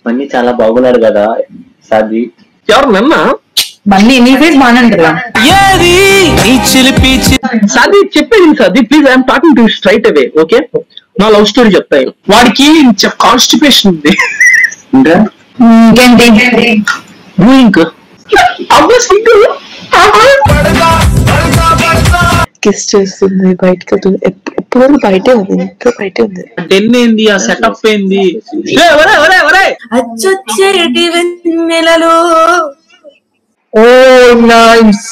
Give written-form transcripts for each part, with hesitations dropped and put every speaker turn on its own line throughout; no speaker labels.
బన్నీ చాలా బాగున్నాడు కదా సాది.
ఎవరు నన్న
బన్నీ నీ ఫేస్ బాగానే ఉంటుందా?
సాది చెప్పేది Sadhvi please, I'm talking to straight away. Okay, నా లవ్ స్టోరీ చెప్తాను. వాడికి కాన్స్టిపేషన్ ఉంది.
ఇంకేంటి
బ్లూయింగ్
కిస్ చేస్తుంది, బయటకు వెళ్తుంది. ఎప్పుడు బయటే ఉంది, ఇంకా బయటే ఉంది.
డెన్ ఏంది, ఆ సెటప్ ఏంది?
అచ్చొచ్చేటి వెన్నెలలో
ఓ nice.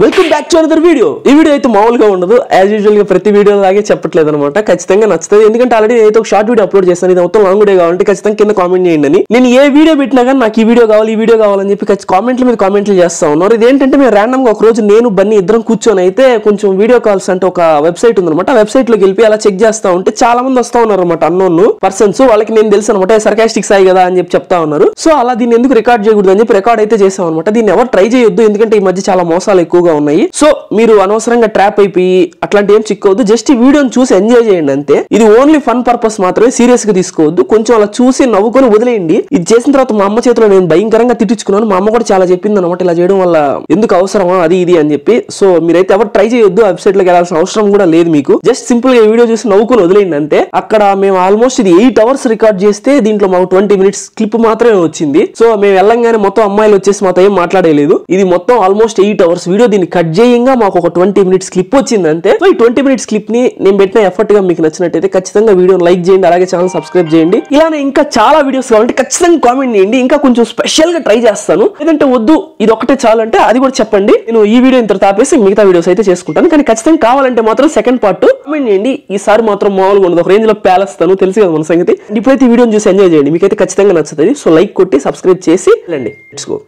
Welcome back to another video. ఈ వీడియో అయితే మామూలుగా ఉండదు, యాజ్ యూజువల్ గా ప్రతి వీడియో లాగే చెప్పట్లేదు అనమాట. ఖచ్చితంగా నచ్చుతుంది, ఎందుకంటే ఆల్రెడీ అయితే ఒక షార్ట్ వీడియో అప్లోడ్ చేస్తాను. ఇది మొత్తం లాంగ్ వీడియో కావాలంటే ఖచ్చితంగా కింద కామెంట్ చేయండి. నేను ఏ వీడియో పెట్టినా కానీ నాకు ఈ వీడియో కావాలి, ఈ వీడియో కావాలని చెప్పి కామెంట్ల మీద కామెంట్లు చేస్తా ఉన్నారు. ఇదేంటంటే మేము ర్యాండమ్ గా ఒక రోజు నేను బన్నీ ఇద్దరం కూర్చొని అయితే కొంచెం వీడియో కాల్స్ అంటే ఒక వెబ్సైట్ ఉందన్నమాట. ఆ వెబ్సైట్ లోకి వెళ్ళి అలా చెక్ చేస్తా ఉంటే చాలా మంది వస్తా ఉన్నారు అనమాట, అన్నోన్ పర్సన్స్. వాళ్ళకి నేను తెలుసు అనమాట, సర్కాస్టిక్ సాయి కదా అని చెప్పి చెప్తా ఉన్నారు. సో అలా దీన్ని ఎందుకు రికార్డ్ చేయకూడదు అని చెప్పి రికార్డ్ అయితే చేసాం అనమాట. దీన్ని ఎవరు ట్రై చేయొద్దు, ఎందుకంటే ఈ మధ్య చాలా మోసాలు ఎక్కువగా ఉన్నాయి. సో మీరు అనవసరంగా ట్రాప్ అయిపోయి అట్లాంటి ఏం చిక్కోవద్దు. జస్ట్ ఈ వీడియోని చూసి ఎంజాయ్ చేయండి అంతే. ఇది ఓన్లీ ఫన్ పర్పస్ మాత్రమే, సీరియస్ గా తీసుకోవద్దు. కొంచెం అలా చూసి నవ్వుకొని వదిలేయండి. ఇది చేసిన తర్వాత మా అమ్మ చేతిలో నేను భయంకరంగా తిట్టించుకున్నాను. మా అమ్మ కూడా చాలా చెప్పింది అనమాట, ఇలా చేయడం వల్ల ఎందుకు అవసరమా అది ఇది అని చెప్పి. సో మీరైతే ఎవరు ట్రై చేయొద్దు, వెబ్సైట్ లోకి వెళ్ళాల్సిన అవసరం కూడా లేదు మీకు. జస్ట్ సింపుల్ గా ఈ వీడియో చూసి నవ్వుకొని వదిలేయండి అంతే. అక్కడ మేము ఆల్మోస్ట్ ఇది 8 hours రికార్డ్ చేస్తే దీంట్లో మాకు 20 minutes క్లిప్ మాత్రమే వచ్చింది. సో మేము వెళ్ళంగానే మొత్తం అమ్మాయిలు వచ్చేసి మాతో ఏం మాట్లాడలేదు. ఇది మొత్తం ఆల్మోస్ట్ 8 hours వీడియో. దీన్ని కట్ చేయంగా మాకు ఒక 20 minutes క్లిప్ వచ్చింది అంతే. సో ఈ 20 minutes క్లిప్ ని నేను పెట్టిన ఎఫర్ట్ గా మీకు నచ్చినట్టయితే ఖచ్చితంగా వీడియోని లైక్ చేయండి, అలాగే ఛానల్ సబ్స్క్రైబ్ చేయండి. ఇలానే ఇంకా చాలా వీడియోస్ కావాలంటే ఖచ్చితంగా కామెంట్ చేయండి. ఇంకా కొంచెం స్పెషల్ గా ట్రై చేస్తాను. లేదంటే వద్దు ఇది ఒకటే చాలు అంటే అది కూడా చెప్పండి. నేను ఈ వీడియో ఇంత తాపేసి మిగతా వీడియోస్ అయితే చేసుకుంటాను. కానీ ఖచ్చితంగా కావాలంటే మాత్రం సెకండ్ పార్ట్ కామెంట్ చేయండి. ఈసారి మాత్రం మామూలుగా ఉండదు, ఒక రేంజ్ లో పేలస్తాను, తెలుసు కదా మన సంగతి. ఇప్పుడైతే ఈ వీడియోని చూసి ఎంజాయ్ చేయండి, మీకైతే ఖచ్చితంగా నచ్చుతుంది. సో లైక్ కొట్టి సబ్స్క్రైబ్ చేసి వెళ్ళండి. Let's go.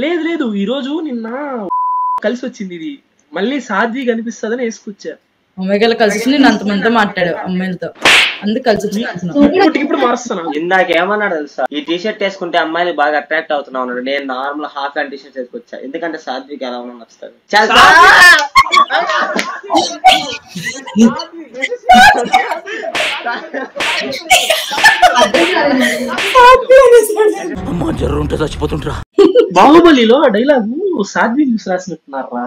లేదు లేదు, ఈ రోజు నిన్న కలిసి వచ్చింది. ఇది మళ్ళీ సాధ్వి కనిపిస్తుందని వేసుకొచ్చా.
అమ్మాయిలు కలిసి వచ్చి నేను అంతమందితో మాట్లాడు అమ్మాయిలతో, అందుకు కలిసి వచ్చి
ఇప్పుడు మారుస్తాను.
ఇందాక ఏమన్నాడు తెలుసా, ఈ టీ షర్ట్ వేసుకుంటే అమ్మాయిలు బాగా అట్రాక్ట్ అవుతున్నా ఉన్నాడు. నేను normal half hand T shirt వేసుకొచ్చా, ఎందుకంటే సాధ్వికి ఎలా ఉన్నా నచ్చుతుంది.
బాహుబలిలో డైలాగు సాధ్వి చూసి రాసినట్టున్నారా?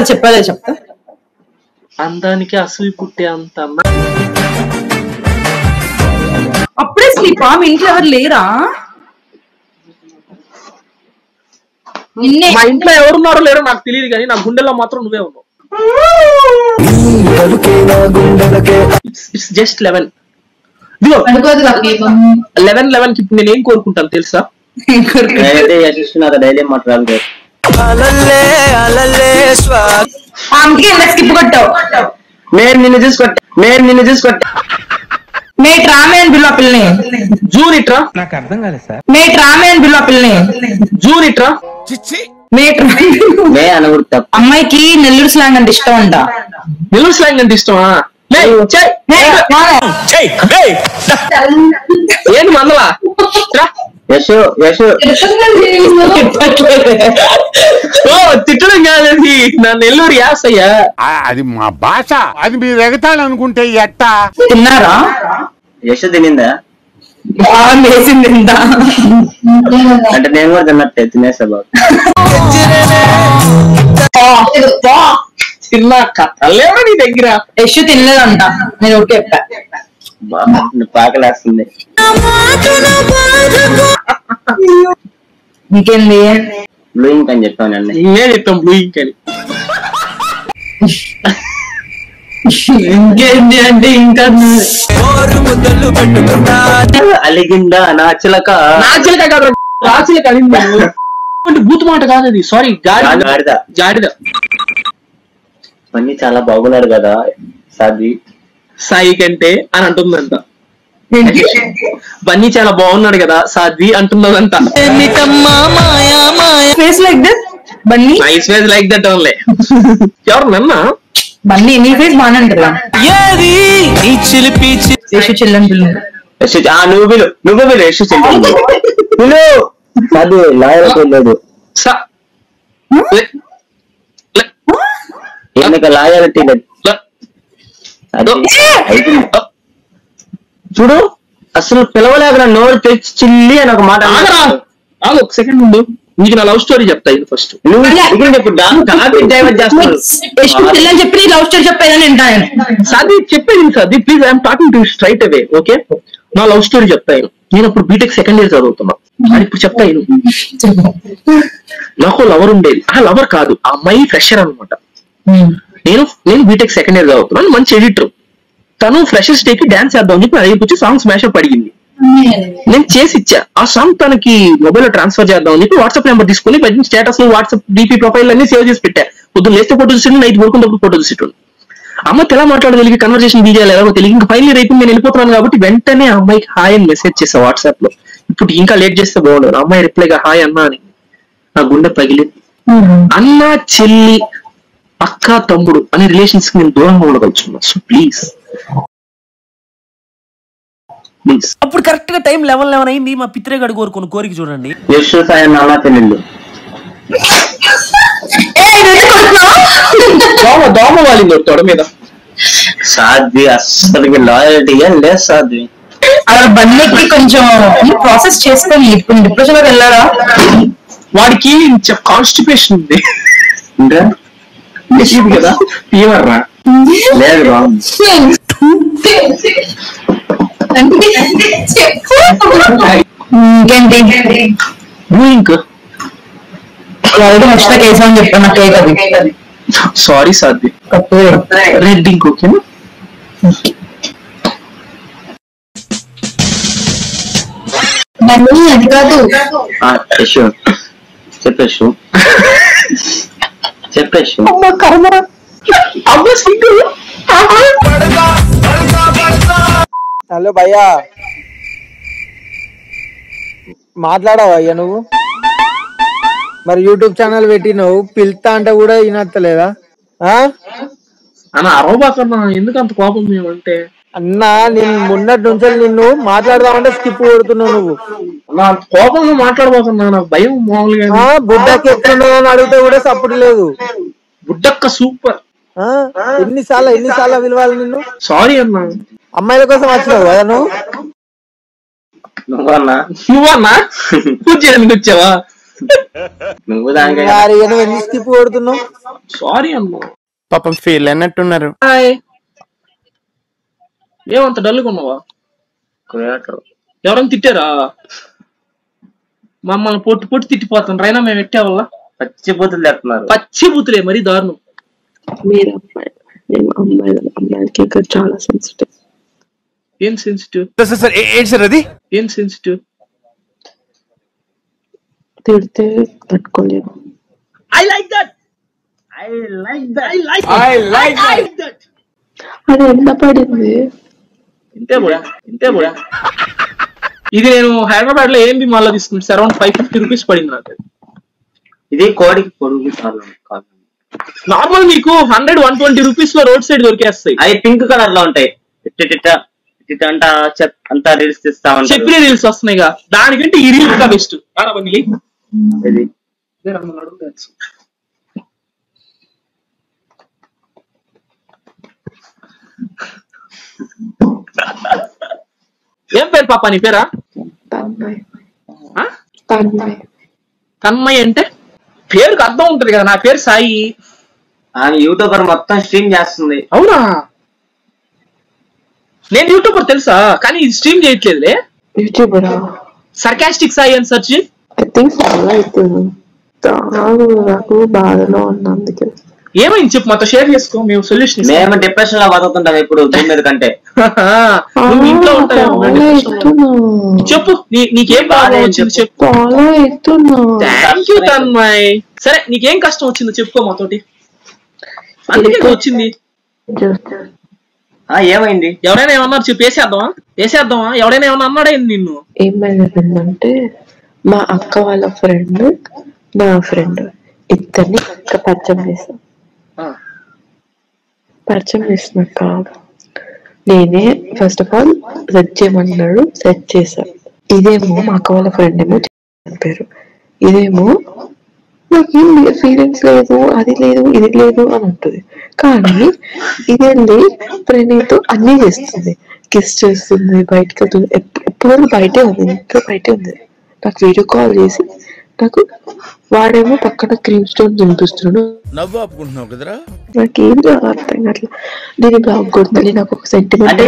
చెప్పాలి చెప్తా.
అందానికి అసూయి పుట్టే అంత
అప్పుడే స్లీప్. మీ ఇంట్లో ఎవరు లేరా?
మా ఇంట్లో ఎవరున్నారో లేరో నాకు తెలియదు, కానీ నా గుండెల్లో మాత్రం నువ్వే ఉన్నావు. It's just 11. 11 కి ఇప్పుడు నేను ఏం కోరుకుంటాను తెలుసా?
డైలీ మాట్లాడాలి.
స్కిప్ కొట్టావు.
నేను నిన్ను చూసుకొట్టా.
మేట్ రామేన్ బిల్లు పిల్లని
జూన్ ఇట్రా.
నాకు అర్థం కాలేదు సార్.
మేట్ రామేన్ బిల్లు పిల్లని
జూన్ ఇట్రా.
అమ్మాయికి నెల్లూరు స్లాంగ్ అంటే ఇష్టం అంట.
నెల్లూరు స్లాంగ్ అంటే ఇష్టమా? ఏంటి మందలా? తిట్టడం కాదండి, నా నెల్లూరు యాస అయ్యా.
అది మా భాష, అది మీరు ఎగతాళనుకుంటే ఎట్టా?
తిన్నారా?
యశో తినిందా అంటే నేను కూడా తిన్నట్టే తినేసా బాబు.
చిన్న కథలేవా నీ దగ్గర?
యశు తినలేదంట, నేను ఓకే చెప్పా.
పాకలేస్తుంది.
ఇంకేంది
బ్లూయింగ్ అని చెప్పానండి.
నేను చెప్తాను బ్లూయింగ్ అని.
ఇంకేంది అంటే ఇంకా
అలిగిందా నా చిలక
కాదు, రాచిలక అంటే బూత్ మాట కాదు అది. సారీ, జాడిద.
బన్నీ చాలా బాగున్నాడు కదా సాధ్వి.
సాయి కంటే అని అంటుందంట. బన్నీ చాలా బాగున్నాడు కదా సాధ్వి అంటున్నదంట.
Face like that Bunny,
nice face like that only. ఎవరు నన్న
బన్నీ నీ ఫేస్ బాగానే ఉంటుందా? యశు చిల్లని పిల్ల
నువ్వు యశు అది లాయర్ వెళ్ళాడు లాయాలిటీ చూడు అసలు పిలవలేక నోరు తెచ్చి చిల్లి అని ఒక మాట
ఒక సెకండ్ ముందు నీకు నా లవ్ స్టోరీ చెప్తా ఇది ఫస్ట్
చెప్పి లవ్ స్టోరీ చెప్పేదని
సాది చెప్పేది Sadhvi please I'm talking to straight away okay నా లవ్ స్టోరీ చెప్తాను నేను ఇప్పుడు బీటెక్ సెకండ్ ఇయర్ చదువుతున్నా అని ఇప్పుడు చెప్తాను నాకు లవర్ ఉండేది ఆ లవర్ కాదు ఆ అమ్మాయి ఫ్రెషర్ అనమాట నేను బీటెక్ సెకండ్ ఇయర్ చదువుతున్నాను మంచి ఎడిటర్ తను ఫ్రెషర్స్ డే కి డాన్స్ చేద్దాం చెప్పి నా దగ్గరికి వచ్చి సాంగ్స్ మ్యాషప్ అడిగింది నేను చేసి ఇచ్చా ఆ సాంగ్ తనకి మొబైల్ లో ట్రాన్స్ఫర్ చేద్దాం అని చెప్పి వాట్సాప్ నెంబర్ తీసుకుని స్టేటస్ వాట్సాప్ డిపి ప్రొఫైల్ అన్ని సేవ్ చేసి పెట్టా పొద్దున్న లేస్తే ఫోటో చూసి నైట్ పడుకున్నప్పుడు ఫోటో చూసి అమ్మ ఎలా మాట్లాడగలిగి కన్వర్సేషన్ బీజాలు ఎలాగో తెలియదు ఇంకా ఫైనల్ రేపు నేను వెళ్ళిపోతున్నాను కాబట్టి వెంటనే ఆ అమ్మాయికి హాయ్ అని మెసేజ్ చేసా వాట్సాప్ లో ఇప్పుడు ఇంకా లేట్ చేస్తే బాగుండదు అమ్మాయి రిప్లైగా హాయ్ అన్నా అని నా గుండె పగిలింది అన్న చెల్లి అక్క తమ్ముడు అనే రిలేషన్స్ కి నేను దూరంగా ఉండగలుగుతున్నా సో ప్లీజ్
అప్పుడు కరెక్ట్ గా టైం 11 అయింది మా పిత్రేగాడు కోరుకున్న కోరిక చూడండి
యశు సాయం అన్న చెల్లెళ్ళు
దోమ వాలింది తొడ మీద
సాధ్వి అస్సలు లాయల్టీగా లేదు సాధ్వి
అలా బండికి కొంచెం ప్రాసెస్ చేసుకొని ఇప్పుడు డిప్రెషన్ లోకి వెళ్ళారా
వాడికి కాన్స్టిపేషన్ ఉంది కదా ఫీవర్ రా
లేదు
ఇంకేంటి
ఇంక్
నచ్చిన కేసు అని చెప్పాను నాకు కేక్ అది
సారీ సాధ్వి రెడ్ ఇంక్ ఓకేనా
అది కాదు
యశు చెప్పేసు
హలో భయ్యా మాట్లాడావా అయ్యా నువ్వు మరి యూట్యూబ్ ఛానల్ పెట్టినవు పిలుస్తా అంటే కూడా వినత్తలేదా
అన్న అరవబాకన్నా ఎందుకు అంత కోపం మేమంటే
అన్నా నేను మొన్నటి నుంచి నిన్ను మాట్లాడదామంటే స్కిప్ కొడుతున్నావు నువ్వు
నా కోపంలో మాట్లాడబోతున్నా నాకు భయం మామూలుగా
బుడ్డకి ఎట్లున్నావు అని అడిగితే కూడా సపోర్ట్ లేదు
బుడ్డక్క సూపర్
ఎన్నిసార్లు పిలవాలి నిన్ను
సారీ అన్నా
అమ్మాయిల కోసం వచ్చినావు కదా
నువ్వన్నా
పూజ చేయడానికి వచ్చావా
నువ్వు
నువ్వు ఎన్ని స్కిప్ కొడుతున్నావు
సారీ అన్నా
పాపం ఫీల్ అన్నట్టున్నారు
ఏమంత డల్గా ఉన్నావా ఎవరైనా తిట్టారా మమ్మల్ని పొట్టి తిట్టిపోతాను రైనా మేము ఎట్టావల్ల
పచ్చి బూతులు తెస్తున్నారు
పచ్చి బూతులే మరీ దారుణం
మీరు అమ్మాయిలకి ఇక్కడ చాలా సెన్సిటివ్
ఏం సెన్సిటివ్ ఏం సెన్సిటివ్
తిడితే తట్టుకోలేరు అది ఎంత పడింది
ఇంతే బోడా ఇది నేను హైదరాబాద్ లో ఏంది మళ్ళీ తీసుకుంటే అరౌండ్ 550 రూపీస్ పడింది నాకు
ఇది కోడికి పొడుగు
నార్మల్ మీకు 100-120 రూపీస్ లో రోడ్ సైడ్ దొరికేస్తాయి
అవి పింక్ కలర్ లో ఉంటాయి అంతా రీల్స్ తీస్తా ఉంటాయి
చెప్పిన రీల్స్ వస్తున్నాయి దానికంటే ఈ రీల్ ఇంకా బెస్ట్ ఏం పేరు పాప నీ పేరా తన్మయ్ అంటే పేరుకి అర్థం ఉంటది కదా నా పేరు సాయి
ఆమె యూట్యూబర్ మొత్తం స్ట్రీమ్ చేస్తుంది
అవునా నేను యూట్యూబర్ తెలుసా కానీ ఇది స్ట్రీమ్ చేయట్లేదులే
యూట్యూబరా
సర్కాస్టిక్ సాయి అని సెర్చ్
ఐ థింక్ ఫాలో అవుతుంది నాకు బాధలో ఉన్నా అందుకే
ఏమైంది చెప్పు మాతో షేర్ చేసుకో మేము సొల్యూషన్
మేము డిప్రెషన్ లో బతుకుతుంటాం ఇప్పుడు భూమి కంటే
నువ్వు ఇంట్లో ఉంటావు చెప్పు నీకేం ప్రాబ్లం వచ్చింది చెప్పు థ్యాంక్ యూ తన్మయ్ సరే నీకేం కష్టం వచ్చిందో చెప్పుకో మాతోటి అందుకే వచ్చింది
ఏమైంది
ఎవరైనా ఏమన్నారు చెప్పు వేసేద్దామా ఎవరైనా ఏమన్నా అన్నాడా నిన్ను
ఏమైందంటే మా అక్క వాళ్ళ ఫ్రెండ్ నా ఫ్రెండ్ ఇద్దరిని పరిచయం చేసినాక నేనే ఫస్ట్ ఆఫ్ ఆల్ సెట్ చేయమన్నాడు, సెట్ చేశా. ఇదేమో మా అక్క వాళ్ళ ఫ్రెండ్ ఏమో చెప్పారు, ఇదేమో నాకేం ఫీలింగ్స్ లేదు, అది లేదు, ఇది లేదు అని ఉంటుంది. కానీ ఇదేంటి ప్రణీతో అన్నీ చేస్తుంది, కిస్ చేస్తుంది, బయటకు వెళ్తుంది, ఎప్పుడు బయటే ఉంది, ఇంట్లో బయటే ఉంది. నాకు వీడియో కాల్ చేసి నాకు వాడేమో పక్కన క్రీమ్ స్టోన్ తినిపిస్తున్నాడు. నాకేం అర్థం అట్లా నేను బ్లాక్ కొడుతుంది. నాకు ఒక సెంటిమెంట్,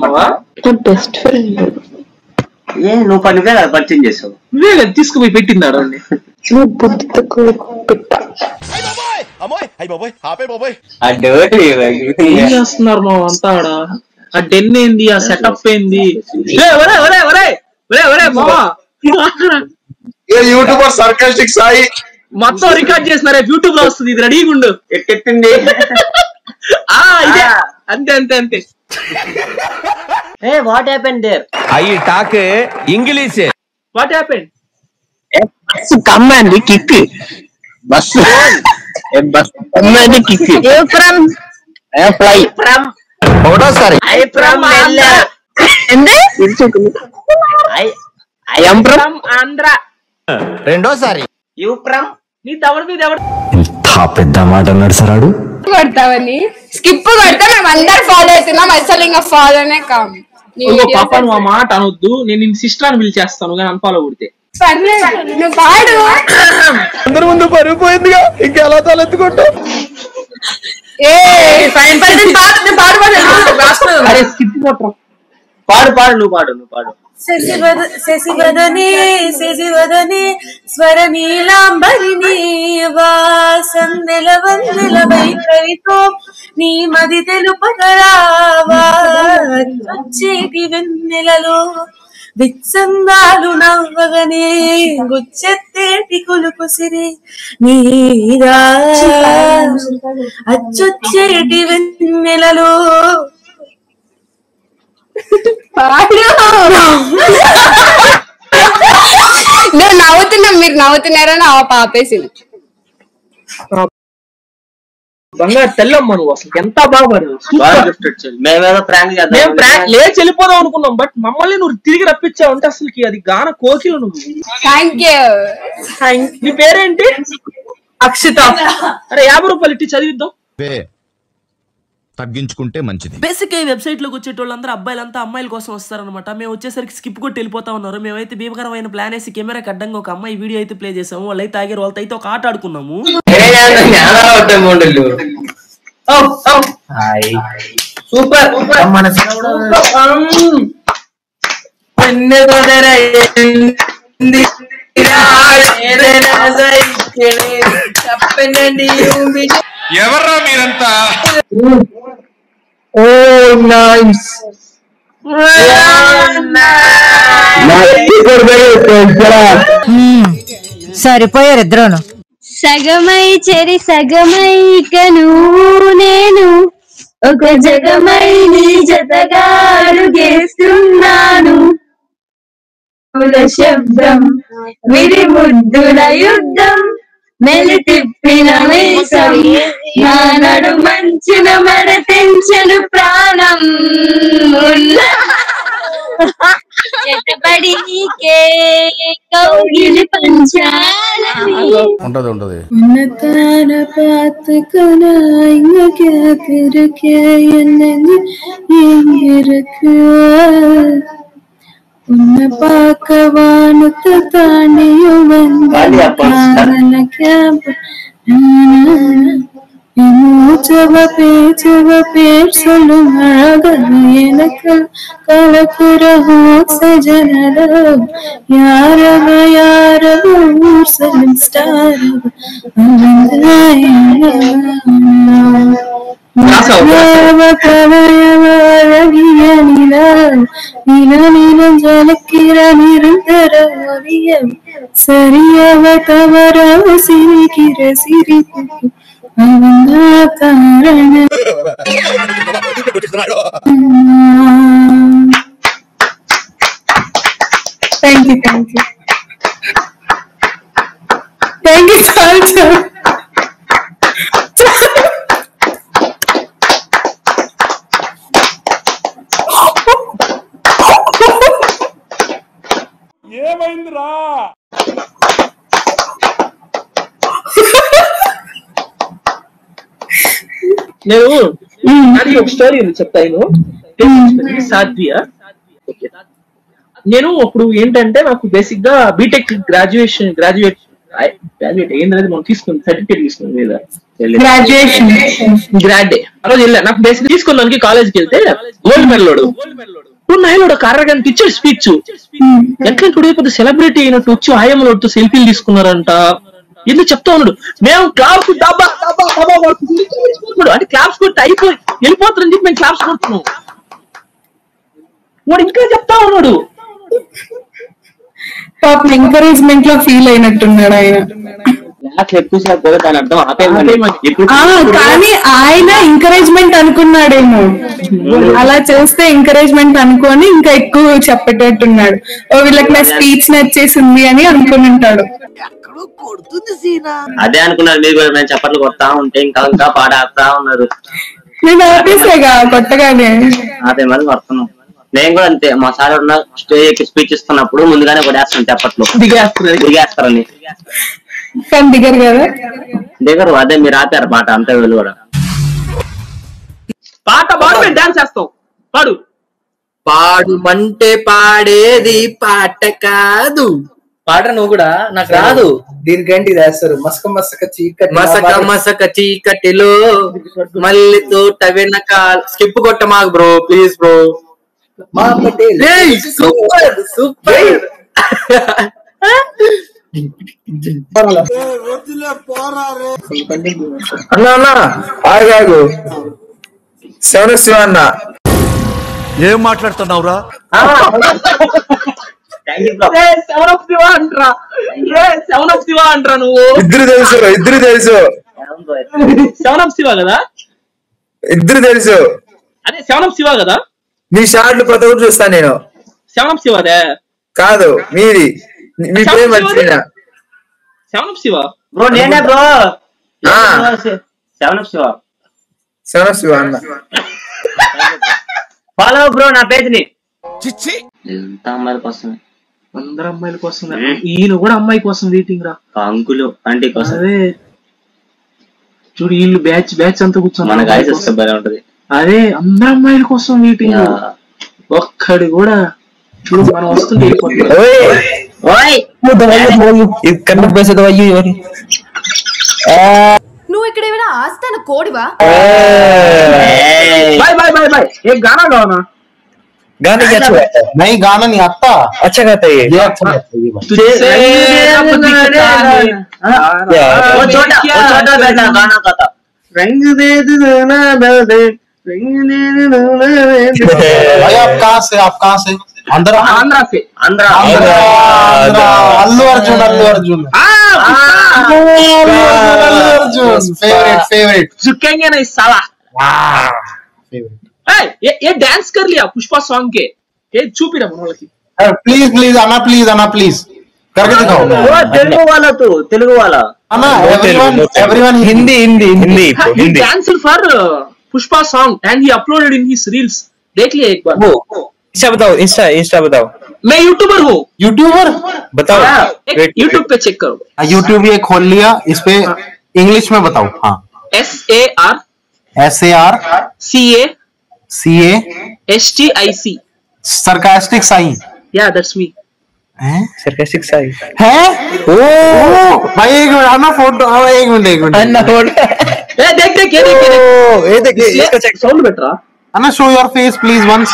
నా బెస్ట్ ఫ్రెండ్.
నువ్వు పనివే పరిచయం చేసావు,
నువ్వే కదా తీసుకుపోయి పెట్టిందాడు.
నువ్వు బుద్ధి తక్కువ పెట్ట
ఏం చేస్తున్నారు మా అంతా ఆడ? ఆ డెన్ ఏంది, ఆ సెటప్ ఏంది?
యూట్యూబర్ సర్కాస్టిక్ సాయి
మొత్తం రికార్డ్ చేస్తున్నారు, యూట్యూబ్ లో వస్తుంది, ఇది రెడీగా ఉండు.
ఎట్టెట్టింది
ఇదే అంతే అంతే అంతే.
Hey, what happened there?
I talk English.
What happened? Bus come and kick. Bus. A bus come and kick. You from? I fly from.
Odo sorry.
I from Andhra. Ende? I am from Andhra.
Rendo sorry.
You from?
నీ దవడ మీద ఎవడు?
ఇంత పెద్ద మాట అన్నాడు సరాడు.
కొడతావని skip కొడతా, మేము అందరు ఫాలో అవుతున్నాం, అసలు ఇంకా ఫాలోనే కాము.
పాప నువ్వు ఆ మాట అనొద్దు, నేను నిన్ను సిస్టర్ అని పిలిచేస్తాను కానీ అన్ఫాలో కొడితే.
నువ్వు పాడు.
అందరి ముందు పరుగు పోయిందిగా, ఇంకెలా తలెత్తుకుంటావు?
పాడు పాడు, నువ్వు పాడు, నువ్వు పాడు.
శశివదనే శశివదనే స్వర నీలాంబరిని వాసం నెలవందెల వైఖరితో నీ మది తెలుపగరావా. వచ్చేటి వెన్నెలలో విత్సందాలు నవ్వగనే గుచ్చెత్తేటి కులుకుసిరి నీరా. అచ్చొచ్చేటి వెన్నెలలో
నువ్వు నవ్వుతున్నా, మీరు నవ్వుతున్నారని ఆ పాపేసింది.
బంగారు తెల్లమ్మ నువ్వు అసలు ఎంత బాగుపడు.
మేమేదో ప్రాంక్ చేద్దాం,
లేచి వెళ్ళిపోదాం అనుకున్నాం, బట్ మమ్మల్ని నువ్వు తిరిగి రప్పించావు అంటే అసలుకి అది గాన కోకిలు నువ్వు.
Thank you.
నీ పేరేంటి? అక్షిత. అరే 50 రూపాయలు ఇట్టి చదివిద్దాం.
తగ్గించుకుంటే మంచిది.
బేసిక్ ఈ వెబ్సైట్ లోకి వచ్చేటోళ్ళందరూ అబ్బాయిలంతా అమ్మాయిల కోసం వస్తారనమాట. మేము వచ్చేసరికి స్కిప్ కొట్టి వెళ్ళిపోతా ఉన్నారు. మేమైతే భీమకరమైన ప్లాన్ వేసి కెమెరాకి అడ్డంగా ఒక అమ్మాయి వీడియో అయితే ప్లే చేసాము. వాళ్ళైతే తాగారు, వాళ్ళతో అయితే ఒక ఆట ఆడుకున్నాము.
సూపర్.
ఎవర్రా మీరంతా?
సరిపోయారు ఇద్దరును. సగమై చెరి సగమై కను నేను ఒక జగమై నీ జతగా అడుగేస్తున్నాను. శబ్దం విరి ముద్దుల యుద్ధం మెలి తిప్పిన వేసం నా నడు మంచిన మెడ తెంచను ప్రాణం ఎటబడి నీకే కౌగిలి పంచాలని
ఉంటది
ఉన్నతాన పాతుకన ఇంగ క్యా ఎన్నది ఇంగిరకు ఉన్న పాకవానుత తాండియు వందన క్యాంప్ చవ పేర్ సొల్లు మగను ఎనక కలకురహో సజనలో యారవ యారవ ఊర్సలం స్టారవ నీలం జలకిర నిరంతర సరియవ తవరవ సిరికిర సిరి కారణ థ్యాంక్ యూ సార్.
ఏమైందిరా?
నేను అది ఒక స్టోరీ ఉంది చెప్తాను. సాధ్వియా నేను అప్పుడు ఏంటంటే నాకు బేసిక్ గా బీటెక్ గ్రాడ్యుయేట్ ఏంటనేది మనం తీసుకుంది సర్టిఫికేట్ తీసుకుంది లేదా గ్రాడ్డే ఆ రోజు వెళ్ళా. నాకు బేసిక్ తీసుకున్నానికి కాలేజ్కి వెళ్తే గోల్డ్ మెడలోడు నాయలోడు ఒక అరగంట ఇచ్చాడు స్పీచ్. ఎట్లా చూడే పెద్ద సెలబ్రిటీ అయినట్టు వచ్చి ఆయమ్మలోడితో సెల్ఫీలు తీసుకున్నారంట. ఎందుకు చెప్తా ఉన్నాడు మేము క్లాప్స్ అంటే క్లాప్స్ కొట్టి అయిపోయి వెళ్ళిపోతారని చెప్పి మేము క్లాప్స్ కొడుతున్నాం. వాడు ఇంకా చెప్తా ఉన్నాడు.
పాపం ఎంకరేజ్మెంట్ లో ఫీల్ అయినట్టున్నాడు ఆయన. కానీ ఆయన ఎంకరేజ్మెంట్ అనుకున్నాడేమో, అలా చేస్తే ఎంకరేజ్మెంట్ అనుకొని ఇంకా ఎక్కువ చెప్పేటట్టున్నాడు. వీళ్ళకి నా స్పీచ్ నచ్చేసింది అని అనుకుని ఉంటాడు.
అదే అనుకున్నారు మీరు కూడా. మేము చప్పట్లు కొడతా ఉంటే ఇంకా ఇంకా పాడేస్తా ఉన్నారు.
నేను ఆపేసాగా కొట్టగానే.
అదే మరి కొడుతున్నాం. నేను కూడా అంతే. మా సార్ ఉన్న స్టేజ్ స్పీచ్ ఇస్తున్నప్పుడు ముందుగానే కొట్టేస్తాను చప్పట్లు. దిగేస్తారని
కానీ దిగరు కదా.
దిగరు. అదే మీరు ఆపారు పాట అంతే. వీళ్ళు కూడా
పాట పాడు మేము డాన్స్ చేస్తాం. పాడు
పాడుమంటే పాడేది పాట కాదు. పాట నువ్వు కూడా నాకు రాదు. దీనికంటే ఇది వేస్తారు. మసక మసక చీకటి మసక మసక చీకటిలో మళ్ళీ తోట వెనక. స్కిప్ కొట్ట మాకు bro please bro. Super super.
అన్నా ఆగాగు. శివ అన్న
ఏం మాట్లాడుతున్నావురా?
అంటరా నువ్వు?
ఇద్దరు తెలుసు
సెవెన్ ఆఫ్ శివ కదా.
ఇద్దరు తెలుసు.
అదే సెవెన్ ఆఫ్ శివ కదా.
మీ షార్ట్లు ప్రతి ఒక్కటి చూస్తాను నేను.
సెవెన్ ఆఫ్ శివ అదే కాదు
మీది. మీ పేరు మర్చిపోయినా.
Seven of Shiva
bro. నేనే బ్రో. సెవెన్ ఆఫ్ శివ
అన్న.
ఫాలో బ్రో నా పేజ్ ని. ఎంత అమ్మాయిల కోసం.
అందరు అమ్మాయిల కోసం. ఈయన కూడా అమ్మాయి కోసం వెయిటింగ్ రా.
అంకులు ఆంటీ కోసం.
అదే చూడు వీళ్ళు బ్యాచ్ అంతా కూర్చొని
మన గాయస్ వస్తే బాగా ఉంటది.
అదే అందరు అమ్మాయిల కోసం వెయిటింగ్. ఒక్కడి కూడా చూడు మనం వస్తుంది వెళ్ళిపోతుంది.
నువ్వు ఇక్కడ ఏమైనా ఆస్తాను కోడివా?
Bye bye bye bye. ఏ గానా గానా
गाने क्या अच्छा है? नहीं गाना नहीं आता. अच्छा गाता है ये अच्छा गाता है ये बात.
वो छोटा बेटा गाना गाता.
रंग दे देना दे
भाई आप कहाँ से आंध्रा
से.
आंध्रा अल्लू अर्जुन फेवरेट
झुकेंगे नहीं साला. ये डांस कर लिया पुष्पा सॉन्ग के. ये चुप ही रहा मनोलकी.
प्लीज आना प्लीज करके दिखाओ.
तेलुगु वाला
everyone Hindi
he danced for Pushpa song and he uploaded in his reels. देख लिया एक बार.
इंस्टा बताओ.
मैं यूट्यूबर हूँ.
यूट्यूबर बताओ.
यूट्यूब पे चेक करो.
यूट्यूब ये खोल लिया. इस पे इंग्लिश में बताओ. हाँ
SAR CA STIC
sarcastic sign.
Yeah, that's me.
sarcastic sign है. ओ भाई एक मिनट आना फोटो. एक मिनट आना फोटो.
देख ये देख इसका check sound better.
Anna, show your face please once.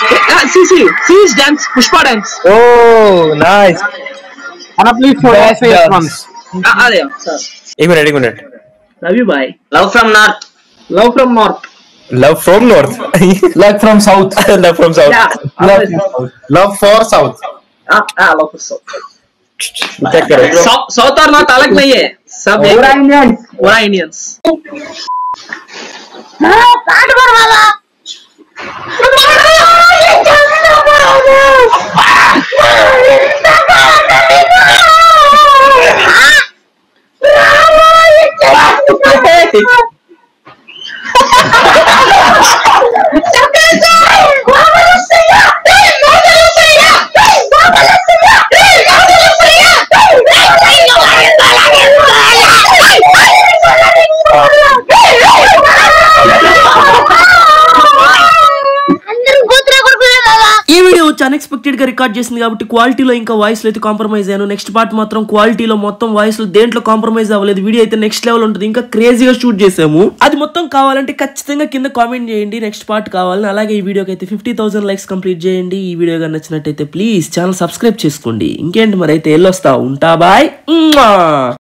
See his dance. Pushpa dance.
Oh nice. Anna, please show your face once.
एक minute. Love you bye.
Love from north.
Love from north. Love from south.
Yeah.
Love for south.
Love for south. South और north अलग नहीं है. सब Indians.
ఈ video వచ్చి unexpected గా record చేసింది కాబట్టి క్వాలిటీలో ఇంకా వాయిస్ లో అయితే కాంప్రమైజ్ అయ్యాను. నెక్స్ట్ పార్ట్ మాత్రం క్వాలిటీలో మొత్తం వాయిస్ లో దేంట్లో కాంప్రమైజ్ అవ్వలేదు. వీడియో అయితే నెక్స్ట్ లెవెల్ ఉంటుంది. ఇంకా క్రేజీగా షూట్ చేసాము. అది మొత్తం కావాలంటే ఖచ్చితంగా కింద కామెంట్ చేయండి నెక్స్ట్ పార్ట్ కావాలని. అలాగే ఈ వీడియోకి అయితే 50,000 లైక్స్ కంప్లీట్ చేయండి. ఈ వీడియో కానీ నచ్చినట్టయితే ప్లీజ్ ఛానల్ సబ్స్క్రైబ్ చేసుకోండి. ఇంకేంటి మరి అయితే వెళ్ళొస్తా ఉంటా. బాయ్.